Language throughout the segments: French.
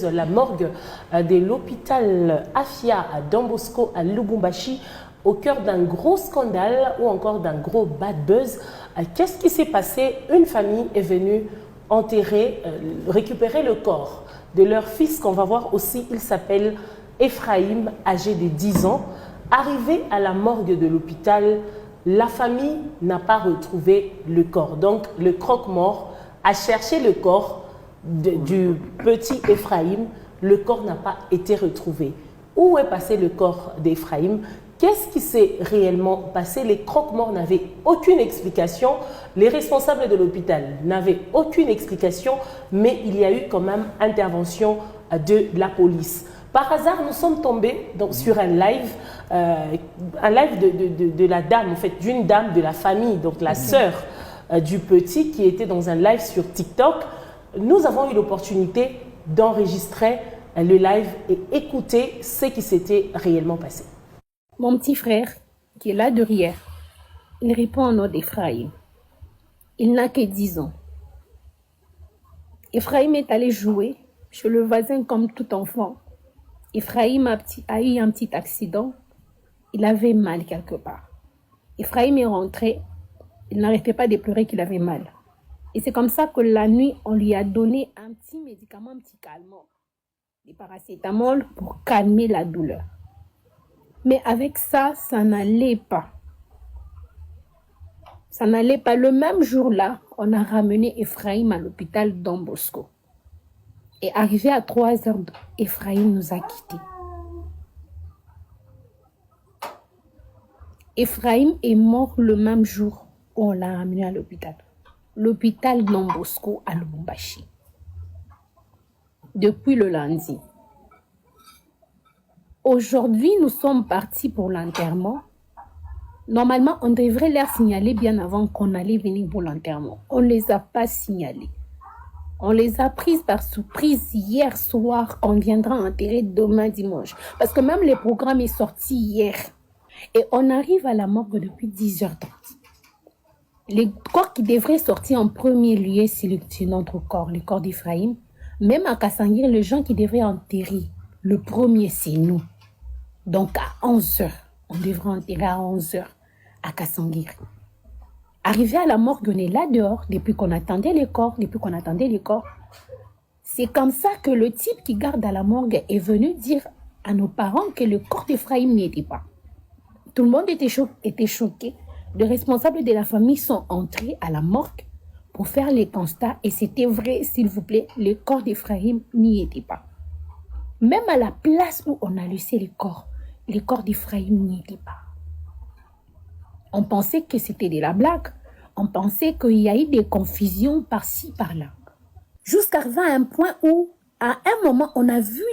La morgue de l'hôpital Afia à Don Bosco à Lubumbashi au cœur d'un gros scandale ou encore d'un gros bad buzz. Qu'est-ce qui s'est passé? Une famille est venue enterrer, récupérer le corps de leur fils qu'on va voir aussi. Il s'appelle Ephraim, âgé de 10 ans. Arrivé à la morgue de l'hôpital, la famille n'a pas retrouvé le corps. Donc le croque-mort a cherché le corps du petit Ephraim. Le corps n'a pas été retrouvé. Où est passé le corps d'Ephraim? Qu'est-ce qui s'est réellement passé? Les croque-morts n'avaient aucune explication. Les responsables de l'hôpital n'avaient aucune explication, mais il y a eu quand même intervention de la police. Par hasard, nous sommes tombés donc, sur un live de la dame, en fait, d'une dame de la famille, donc la sœur du petit qui était dans un live sur TikTok. Nous avons eu l'opportunité d'enregistrer le live et écouter ce qui s'était réellement passé. Mon petit frère, qui est là derrière, il répond au nom d'Ephraim. Il n'a que 10 ans. Ephraim est allé jouer chez le voisin comme tout enfant. Ephraim a eu un petit accident. Il avait mal quelque part. Ephraim est rentré. Il n'arrêtait pas de pleurer qu'il avait mal. Et c'est comme ça que la nuit, on lui a donné un petit médicament, un petit calmant, du paracétamol pour calmer la douleur. Mais avec ça, ça n'allait pas. Ça n'allait pas. Le même jour-là, on a ramené Ephraim à l'hôpital Don Bosco. Et arrivé à 3 heures, Ephraim nous a quittés. Ephraim est mort le même jour où on l'a ramené à l'hôpital. L'hôpital Don Bosco à Lubumbashi. Depuis le lundi. Aujourd'hui, nous sommes partis pour l'enterrement. Normalement, on devrait les signaler bien avant qu'on allait venir pour l'enterrement. On ne les a pas signalés. On les a prises par surprise hier soir. On viendra enterrer demain dimanche. Parce que même le programme est sorti hier. Et on arrive à la morgue depuis 10h30. Les corps qui devraient sortir en premier lieu, c'est notre corps, le corps d'Ephraim. Même à Kassangir, les gens qui devraient enterrer, le premier, c'est nous. Donc à 11h, on devrait enterrer à 11h à Kassangir. Arrivé à la morgue, on est là dehors, depuis qu'on attendait les corps, C'est comme ça que le type qui garde à la morgue est venu dire à nos parents que le corps d'Ephraim n'y était pas. Tout le monde était choqué. Les responsables de la famille sont entrés à la morgue pour faire les constats et c'était vrai, s'il vous plaît, le corps d'Ephraim n'y était pas. Même à la place où on a laissé les corps d'Ephraim n'y était pas. On pensait que c'était de la blague. On pensait qu'il y a eu des confusions par-ci, par-là. Jusqu'arriver à un point où, à un moment, on a vu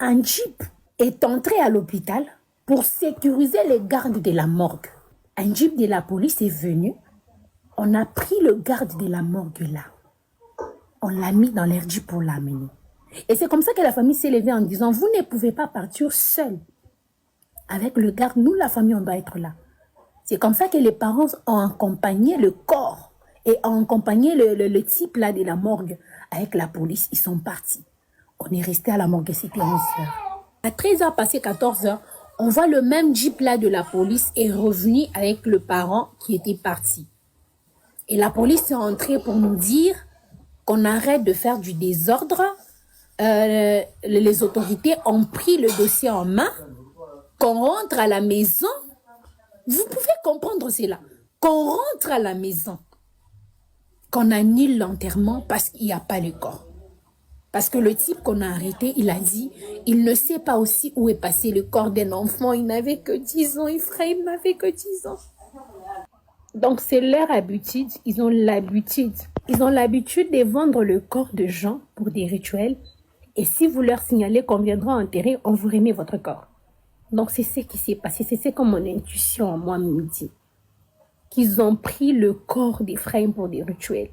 un jeep est entré à l'hôpital pour sécuriser les gardes de la morgue. Un jeep de la police est venu. On a pris le garde de la morgue là. On l'a mis dans l'air jeep pour l'amener. Et c'est comme ça que la famille s'est levée en disant, vous ne pouvez pas partir seul. Avec le garde, nous, la famille, on doit être là. C'est comme ça que les parents ont accompagné le corps et ont accompagné le type là de la morgue avec la police. Ils sont partis. On est resté à la morgue, c'était 11h. À 13h passé 14h, on voit le même jeep là de la police est revenu avec le parent qui était parti. Et la police est entrée pour nous dire qu'on arrête de faire du désordre. Les autorités ont pris le dossier en main, qu'on rentre à la maison. Vous pouvez comprendre cela. Qu'on rentre à la maison, qu'on annule l'enterrement parce qu'il n'y a pas le corps. Parce que le type qu'on a arrêté, il a dit, il ne sait pas aussi où est passé le corps d'un enfant. Il n'avait que 10 ans. Ephraim n'avait que 10 ans. Donc c'est leur habitude. Ils ont l'habitude de vendre le corps de gens pour des rituels. Et si vous leur signalez qu'on viendra enterrer, on vous remet votre corps. Donc c'est ce qui s'est passé. C'est ce que mon intuition, moi, me dit. Qu'ils ont pris le corps d'Ephraim pour des rituels.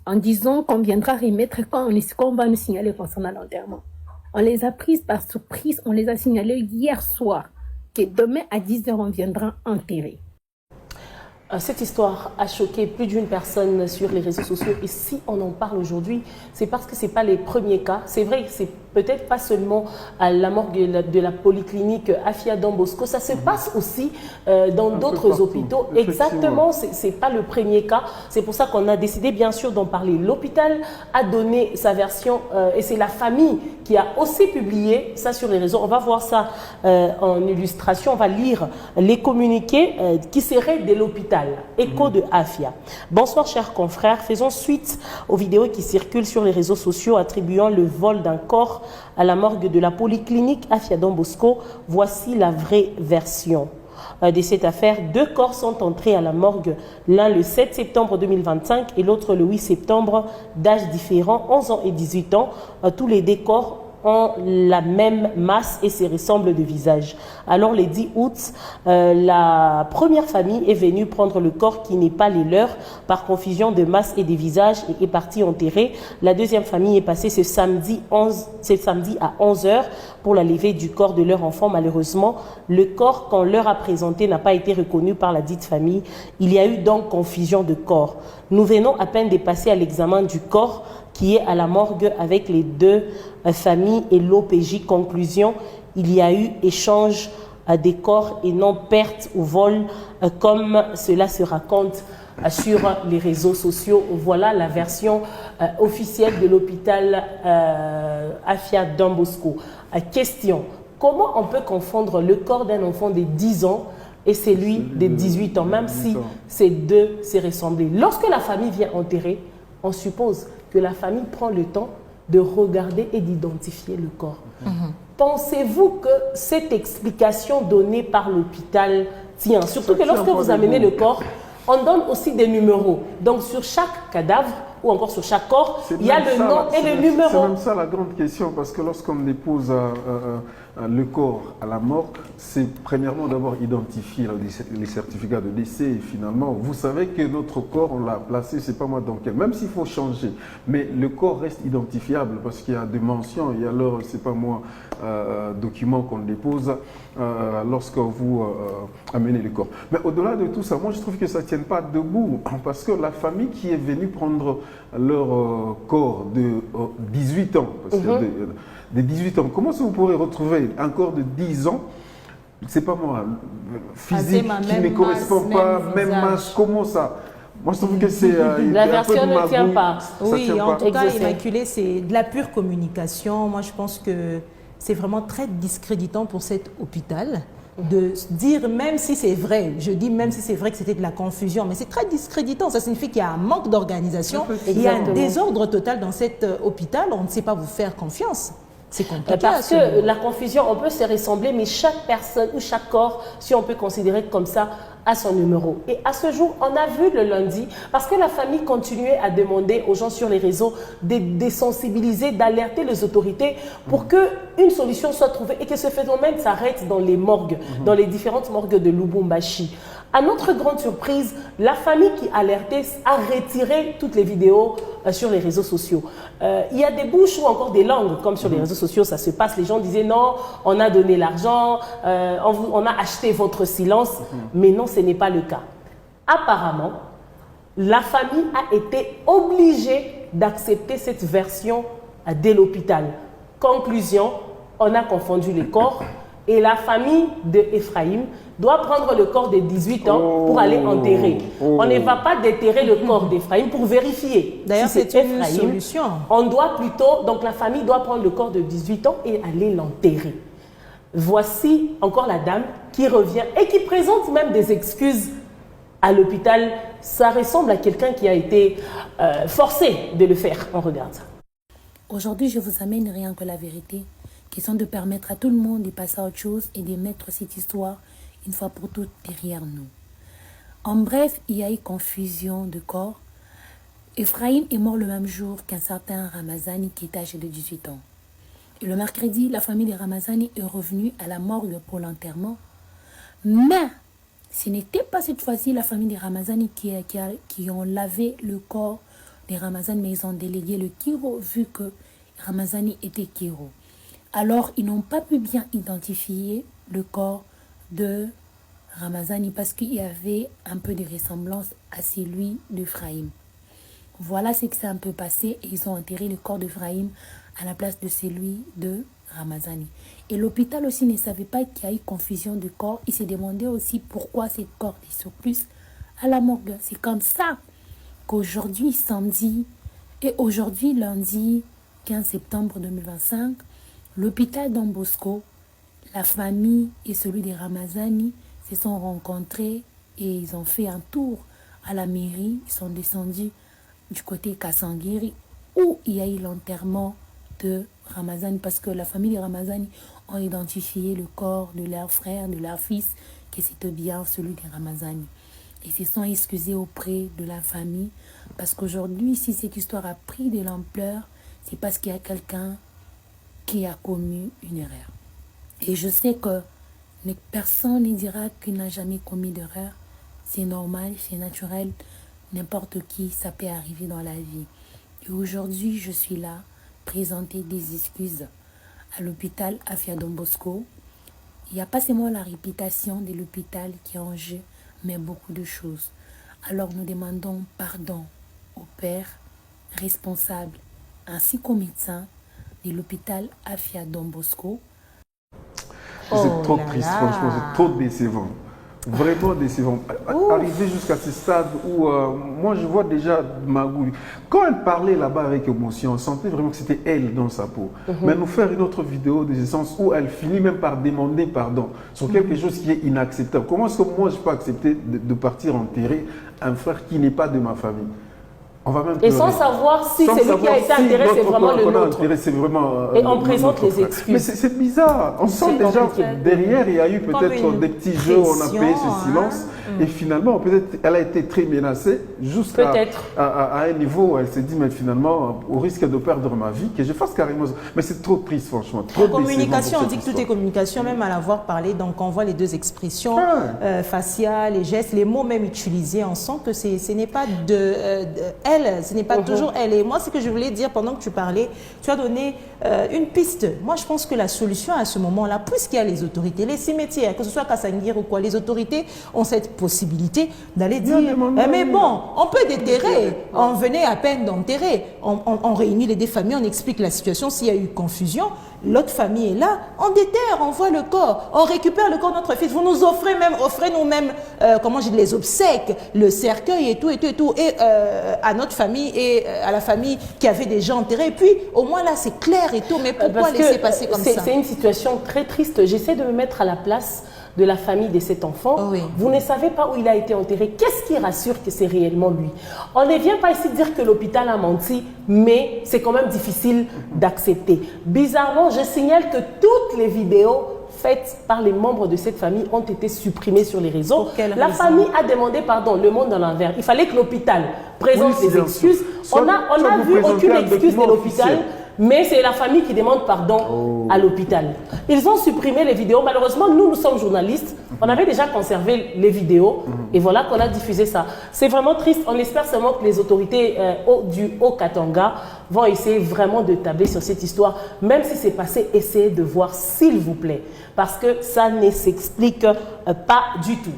En disant qu'on viendra remettre quand on va nous signaler concernant l'enterrement. On les a prises par surprise. On les a signalées hier soir. Que demain à 10h, on viendra enterrer. Cette histoire a choqué plus d'une personne sur les réseaux sociaux et si on en parle aujourd'hui, c'est parce que ce n'est pas les premiers cas. C'est vrai que c'est peut-être pas seulement à la morgue de la polyclinique Afia Don Bosco, ça se passe aussi dans d'autres hôpitaux. Exactement, ce n'est pas le premier cas. C'est pour ça qu'on a décidé bien sûr d'en parler. L'hôpital a donné sa version et c'est la famille qui a aussi publié ça sur les réseaux. On va voir ça en illustration, on va lire les communiqués qui seraient de l'hôpital. Écho de Afia. Bonsoir chers confrères, faisons suite aux vidéos qui circulent sur les réseaux sociaux attribuant le vol d'un corps à la morgue de la polyclinique Afia Don Bosco. Voici la vraie version de cette affaire. 2 corps sont entrés à la morgue, l'un le 7 septembre 2025 et l'autre le 8 septembre, d'âge différent, 11 ans et 18 ans. Tous les 2 corps ont la même masse et se ressemblent de visage. Alors, le 10 août, la première famille est venue prendre le corps qui n'est pas les leurs par confusion de masse et de visage et est partie enterrer. La deuxième famille est passée ce samedi à 11 h pour la levée du corps de leur enfant. Malheureusement, le corps qu'on leur a présenté n'a pas été reconnu par la dite famille. Il y a eu donc confusion de corps. Nous venons à peine de passer à l'examen du corps qui est à la morgue avec les 2 familles et l'OPJ. Conclusion, il y a eu échange des corps et non perte ou vol comme cela se raconte sur les réseaux sociaux. Voilà la version officielle de l'hôpital Afia Don Bosco. Question, comment on peut confondre le corps d'un enfant de 10 ans et celui de 18 ans, même si ces 2 se ressemblent? Lorsque la famille vient enterrer, on suppose que la famille prend le temps de regarder et d'identifier le corps. Pensez-vous que cette explication donnée par l'hôpital tient? Surtout que lorsque vous amenez le corps, on donne aussi des numéros. Donc sur chaque cadavre ou encore sur chaque corps, il y a le nom et le numéro. C'est même ça la grande question, parce que lorsqu'on dépose le corps à la morgue, c'est premièrement d'abord identifier les certificats de décès et finalement, vous savez que notre corps, on l'a placé, c'est pas moi dans quel, même s'il faut changer, mais le corps reste identifiable parce qu'il y a des mentions, et alors, c'est pas moi, document qu'on dépose lorsque vous amenez le corps. Mais au-delà de tout ça, moi je trouve que ça ne tient pas debout, parce que la famille qui est venue prendre leur corps de 18 ans, parce que de 18 ans, comment ça vous pourrez retrouver un corps de 10 ans, c'est pas moi, physique, qui ne correspond pas, même masse, comment ça? Moi, je trouve que c'est la version ne tient pas. Oui, en tout cas, Immaculée, c'est de la pure communication. Moi, je pense que c'est vraiment très discréditant pour cet hôpital de dire, même si c'est vrai, je dis même si c'est vrai que c'était de la confusion, mais c'est très discréditant. Ça signifie qu'il y a un manque d'organisation, il y a un désordre total dans cet hôpital. On ne sait pas vous faire confiance. C'est compliqué. Parce que la confusion, on peut se ressembler, mais chaque personne ou chaque corps, si on peut considérer comme ça, a son numéro. Et à ce jour, on a vu le lundi, parce que la famille continuait à demander aux gens sur les réseaux de sensibiliser, d'alerter les autorités pour qu'une solution soit trouvée et que ce phénomène s'arrête dans les morgues, dans les différentes morgues de Lubumbashi. À notre grande surprise, la famille qui alertait a retiré toutes les vidéos sur les réseaux sociaux. Il y a des bouches ou encore des langues, comme sur les réseaux sociaux, ça se passe. Les gens disaient non, on a donné l'argent, on a acheté votre silence, mais non, ce n'est pas le cas. Apparemment, la famille a été obligée d'accepter cette version dès l'hôpital. Conclusion, on a confondu les corps. Et la famille d'Ephraïm doit prendre le corps de 18 ans pour aller enterrer. On ne va pas déterrer le corps d'Ephraïm pour vérifier. D'ailleurs, si c'est une solution. On doit plutôt, donc la famille doit prendre le corps de 18 ans et aller l'enterrer. Voici encore la dame qui revient et qui présente même des excuses à l'hôpital. Ça ressemble à quelqu'un qui a été forcé de le faire. On regarde ça. Aujourd'hui, je vous amène rien que la vérité. Question de permettre à tout le monde de passer à autre chose et de mettre cette histoire une fois pour toutes derrière nous. En bref, il y a eu confusion de corps. Ephraïm est mort le même jour qu'un certain Ramazani qui est âgé de 18 ans. Et le mercredi, la famille de Ramazani est revenue à la morgue pour l'enterrement. Mais ce n'était pas cette fois-ci la famille de Ramazani qui ont lavé le corps de Ramazani, mais ils ont délégué le Kiro vu que Ramazani était Kiro. Alors, ils n'ont pas pu bien identifier le corps de Ramazani parce qu'il y avait un peu de ressemblance à celui d'Ephraïm. Voilà ce qui s'est un peu passé et ils ont enterré le corps d'Ephraïm à la place de celui de Ramazani. Et l'hôpital aussi ne savait pas qu'il y a eu confusion de corps. Il s'est demandé aussi pourquoi ces corps étaient sur plus à la morgue. C'est comme ça qu'aujourd'hui, samedi et aujourd'hui, lundi 15 septembre 2025, l'hôpital Don Bosco, la famille et celui de Ramazani se sont rencontrés et ils ont fait un tour à la mairie. Ils sont descendus du côté Kassangiri où il y a eu l'enterrement de Ramazani parce que la famille de Ramazani ont identifié le corps de leur frère, de leur fils, que c'était bien celui de Ramazani. Ils se sont excusés auprès de la famille parce qu'aujourd'hui, si cette histoire a pris de l'ampleur, c'est parce qu'il y a quelqu'un qui a commis une erreur. Et je sais que personne ne dira qu'il n'a jamais commis d'erreur. C'est normal, c'est naturel. N'importe qui, ça peut arriver dans la vie. Et aujourd'hui, je suis là, présenter des excuses à l'hôpital Afia Don Bosco. Il n'y a pas seulement la réputation de l'hôpital qui est en jeu, mais beaucoup de choses. Alors nous demandons pardon au père responsable ainsi qu'aux médecins de l'hôpital Afia Don Bosco. C'est trop triste, franchement, c'est trop décevant. Vraiment décevant. Arriver jusqu'à ce stade où moi je vois déjà Magou. Quand elle parlait là-bas avec émotion, on sentait vraiment que c'était elle dans sa peau. Mais nous faire une autre vidéo de ce sens où elle finit même par demander pardon sur quelque chose qui est inacceptable. Comment est-ce que moi je peux accepter de partir enterrer un frère qui n'est pas de ma famille? On va même et sans savoir si celui qui a été enterré, c'est vraiment le nôtre. Et on présente les excuses. Mais c'est bizarre. On sent déjà que derrière, il y a eu peut-être des petits jeux, on a payé ce silence. Et finalement, peut-être, elle a été très menacée jusqu'à un niveau où elle s'est dit, mais finalement, au risque de perdre ma vie, que je fasse carrément. Mais c'est trop triste, franchement. En communication, on dit que tout est communication, même à l'avoir parlé. Donc, on voit les deux expressions faciales, les gestes, les mots même utilisés. On sent que ce n'est pas elle, ce n'est pas toujours elle. Et moi, ce que je voulais dire pendant que tu parlais, tu as donné une piste. Moi, je pense que la solution à ce moment-là, puisqu'il y a les autorités, les cimetières, que ce soit Kassangiri ou quoi, les autorités ont cette possibilité d'aller dire mais bon, on peut déterrer. On venait à peine d'enterrer. On réunit les deux familles, on explique la situation. S'il y a eu confusion, l'autre famille est là, on déterre, on voit le corps, on récupère le corps de notre fils. Vous nous offrez nous-mêmes, comment je dis, les obsèques, le cercueil et tout, et à notre famille et à la famille qui avait déjà enterré. Et puis, au moins là, c'est clair et tout, mais pourquoi laisser passer comme ça? C'est une situation très triste. J'essaie de me mettre à la place de la famille de cet enfant. Vous ne savez pas où il a été enterré. Qu'est-ce qui rassure que c'est réellement lui? On ne vient pas ici dire que l'hôpital a menti, mais c'est quand même difficile d'accepter. Bizarrement, je signale que toutes les vidéos faites par les membres de cette famille ont été supprimées sur les réseaux. La famille a demandé pardon, le monde dans l'envers. Il fallait que l'hôpital présente les excuses. On n'a vu aucune excuse de l'hôpital. Mais c'est la famille qui demande pardon à l'hôpital. Ils ont supprimé les vidéos. Malheureusement, nous sommes journalistes. On avait déjà conservé les vidéos. Et voilà qu'on a diffusé ça. C'est vraiment triste. On espère seulement que les autorités du Haut-Katanga vont essayer vraiment de tabler sur cette histoire. Même si c'est passé, essayez de voir s'il vous plaît. Parce que ça ne s'explique pas du tout.